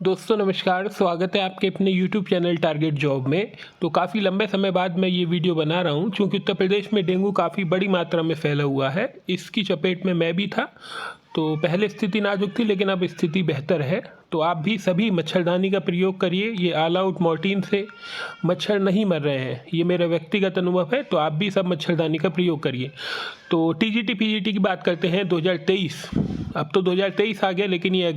दोस्तों नमस्कार, स्वागत है आपके अपने YouTube चैनल टारगेट जॉब में। तो काफ़ी लंबे समय बाद मैं ये वीडियो बना रहा हूँ क्योंकि उत्तर प्रदेश में डेंगू काफ़ी बड़ी मात्रा में फैला हुआ है। इसकी चपेट में मैं भी था। तो पहले स्थिति नाजुक थी लेकिन अब स्थिति बेहतर है। तो आप भी सभी मच्छरदानी का प्रयोग करिए। ये ऑल आउट मॉर्टीन से मच्छर नहीं मर रहे हैं, ये मेरा व्यक्तिगत अनुभव है। तो आप भी सब मच्छरदानी का प्रयोग करिए। तो टीजीटी पीजीटी की बात करते हैं 2023। अब तो 2023 आ गया, लेकिन ये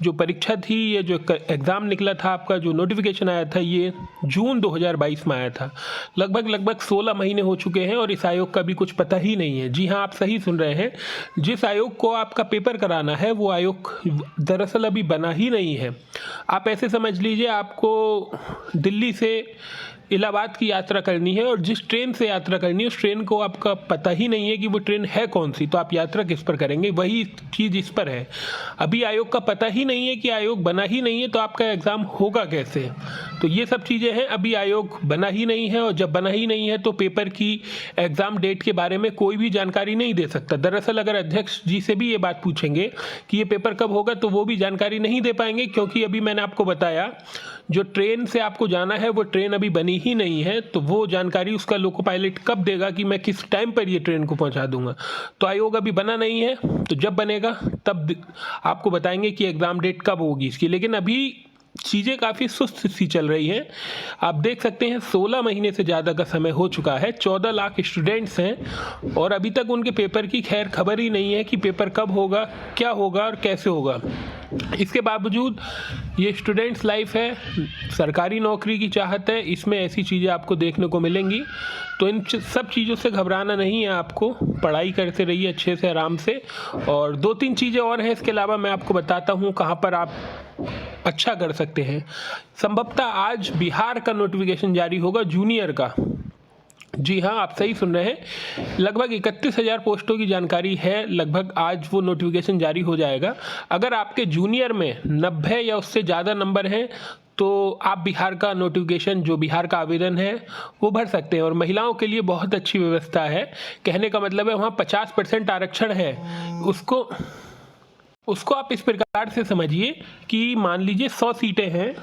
जो परीक्षा थी, ये जो एग्ज़ाम निकला था आपका, जो नोटिफिकेशन आया था, ये जून 2022 में आया था। लगभग 16 महीने हो चुके हैं और इस आयोग का भी कुछ पता ही नहीं है। जी हाँ, आप सही सुन रहे हैं। जिस आयोग को आपका पेपर कराना है वो आयोग दरअसल अभी बना ही नहीं है। आप ऐसे समझ लीजिए, आपको दिल्ली से इलाहाबाद की यात्रा करनी है और जिस ट्रेन से यात्रा करनी है उस ट्रेन को आपका पता ही नहीं है कि वो ट्रेन है कौन सी, तो आप यात्रा किस पर करेंगे? वही चीज़ इस पर है। अभी आयोग का पता ही नहीं है कि आयोग बना ही नहीं है, तो आपका एग्ज़ाम होगा कैसे? तो ये सब चीज़ें हैं। अभी आयोग बना ही नहीं है, और जब बना ही नहीं है तो पेपर की एग्ज़ाम डेट के बारे में कोई भी जानकारी नहीं दे सकता। दरअसल अगर अध्यक्ष जी से भी ये बात पूछेंगे कि ये पेपर कब होगा, तो वो भी जानकारी नहीं दे पाएंगे, क्योंकि अभी मैंने आपको बताया जो ट्रेन से आपको जाना है वो ट्रेन अभी बनी ही नहीं है। तो वो जानकारी उसका लोको पायलट कब देगा कि मैं किस टाइम पर ये ट्रेन को पहुंचा दूंगा? तो आयोग अभी बना नहीं है, तो जब बनेगा तब आपको बताएंगे कि एग्ज़ाम डेट कब होगी इसकी। लेकिन अभी चीज़ें काफ़ी सुस्त सी चल रही हैं। आप देख सकते हैं 16 महीने से ज़्यादा का समय हो चुका है। 14 लाख स्टूडेंट्स हैं और अभी तक उनके पेपर की खैर खबर ही नहीं है कि पेपर कब होगा, क्या होगा और कैसे होगा। इसके बावजूद ये स्टूडेंट्स लाइफ है, सरकारी नौकरी की चाहत है, इसमें ऐसी चीज़ें आपको देखने को मिलेंगी। तो इन सब चीज़ों से घबराना नहीं है आपको। पढ़ाई करते रहिए अच्छे से, आराम से। और 2-3 चीज़ें और हैं इसके अलावा, मैं आपको बताता हूँ कहाँ पर आप अच्छा कर सकते हैं। संभवतः आज बिहार का नोटिफिकेशन जारी होगा, जूनियर का। जी हाँ, आप सही सुन रहे हैं। लगभग 31,000 पोस्टों की जानकारी है। लगभग आज वो नोटिफिकेशन जारी हो जाएगा। अगर आपके जूनियर में 90 या उससे ज़्यादा नंबर हैं तो आप बिहार का नोटिफिकेशन, जो बिहार का आवेदन है, वो भर सकते हैं। और महिलाओं के लिए बहुत अच्छी व्यवस्था है। कहने का मतलब है वहाँ 50% आरक्षण है। उसको आप इस प्रकार से समझिए कि मान लीजिए 100 सीटें हैं,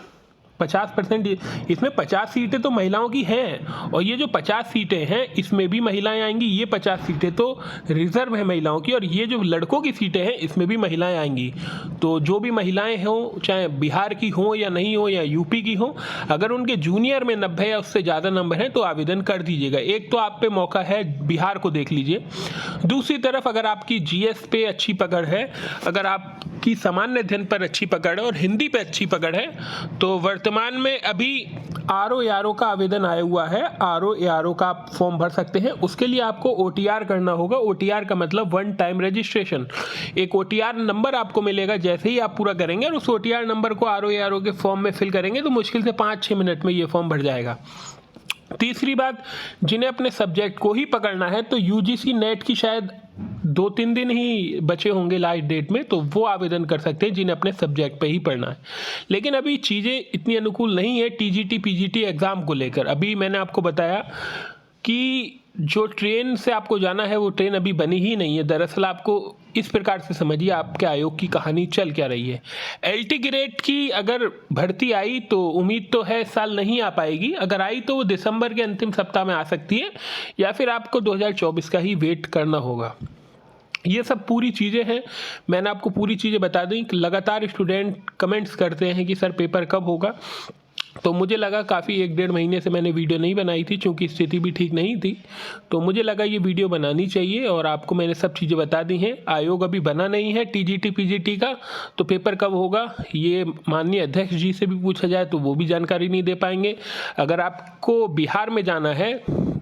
50%, इसमें 50 सीटें तो महिलाओं की हैं, और ये जो 50 सीटें हैं इसमें भी महिलाएं आएंगी। ये 50 सीटें तो रिजर्व है महिलाओं की, और ये जो लड़कों की सीटें हैं इसमें भी महिलाएं आएंगी। तो जो भी महिलाएं हों, चाहे बिहार की हों या नहीं हो या यूपी की हों, अगर उनके जूनियर में 90 या उससे ज़्यादा नंबर हैं तो आवेदन कर दीजिएगा। एक तो आप पे मौका है, बिहार को देख लीजिए। दूसरी तरफ अगर आपकी जीएस पे अच्छी पकड़ है, अगर आपकी सामान्य अध्ययन पर अच्छी पकड़ है और हिंदी पे अच्छी पकड़ है, तो वर्तमान में अभी आरओ एआरओ का आवेदन आया हुआ है। आरओ एआरओ का आप फॉर्म भर सकते हैं। उसके लिए आपको ओटीआर करना होगा। ओटीआर का मतलब वन टाइम रजिस्ट्रेशन। एक ओटीआर नंबर आपको मिलेगा जैसे ही आप पूरा करेंगे, और उस ओटीआर नंबर को आरओ एआरओ के फॉर्म में फिल करेंगे तो मुश्किल से 5-6 मिनट में ये फॉर्म भर जाएगा। तीसरी बात, जिन्हें अपने सब्जेक्ट को ही पकड़ना है, तो यूजीसी नेट की शायद 2-3 दिन ही बचे होंगे लास्ट डेट में, तो वो आवेदन कर सकते हैं जिन्हें अपने सब्जेक्ट पे ही पढ़ना है। लेकिन अभी चीज़ें इतनी अनुकूल नहीं है टीजीटी पीजीटी एग्ज़ाम को लेकर। अभी मैंने आपको बताया कि जो ट्रेन से आपको जाना है वो ट्रेन अभी बनी ही नहीं है। दरअसल आपको इस प्रकार से समझिए आपके आयोग की कहानी चल क्या रही है। एलटी ग्रेड की अगर भर्ती आई तो उम्मीद तो है इस साल नहीं आ पाएगी। अगर आई तो वो दिसंबर के अंतिम सप्ताह में आ सकती है, या फिर आपको 2024 का ही वेट करना होगा। ये सब पूरी चीज़ें हैं, मैंने आपको पूरी चीज़ें बता दी। लगातार स्टूडेंट कमेंट्स करते हैं कि सर पेपर कब होगा, तो मुझे लगा काफ़ी 1-1.5 महीने से मैंने वीडियो नहीं बनाई थी क्योंकि स्थिति भी ठीक नहीं थी, तो मुझे लगा ये वीडियो बनानी चाहिए और आपको मैंने सब चीज़ें बता दी हैं। आयोग अभी बना नहीं है टीजीटी पीजीटी का, तो पेपर कब होगा ये माननीय अध्यक्ष जी से भी पूछा जाए तो वो भी जानकारी नहीं दे पाएंगे। अगर आपको बिहार में जाना है,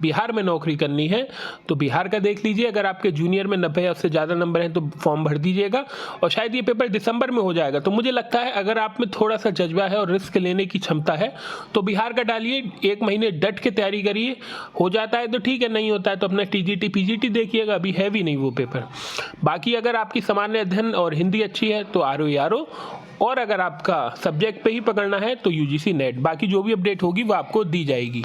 बिहार में नौकरी करनी है, तो बिहार का देख लीजिए। अगर आपके जूनियर में 90 या उससे ज़्यादा नंबर हैं तो फॉर्म भर दीजिएगा, और शायद ये पेपर दिसंबर में हो जाएगा। तो मुझे लगता है अगर आप में थोड़ा सा जज्बा है और रिस्क लेने की क्षमता है तो बिहार का डालिए। 1 महीने डट के तैयारी करिए, हो जाता है तो ठीक है, नहीं होता है तो अपना टीजीटी पीजीटी देखिएगा। अभी है भी नहीं वो पेपर। बाकी अगर आपकी सामान्य अध्ययन और हिंदी अच्छी है तो आरओ एआरओ, और अगर आपका सब्जेक्ट पे ही पकड़ना है तो यूजीसी नेट। बाकी जो भी अपडेट होगी वो आपको दी जाएगी।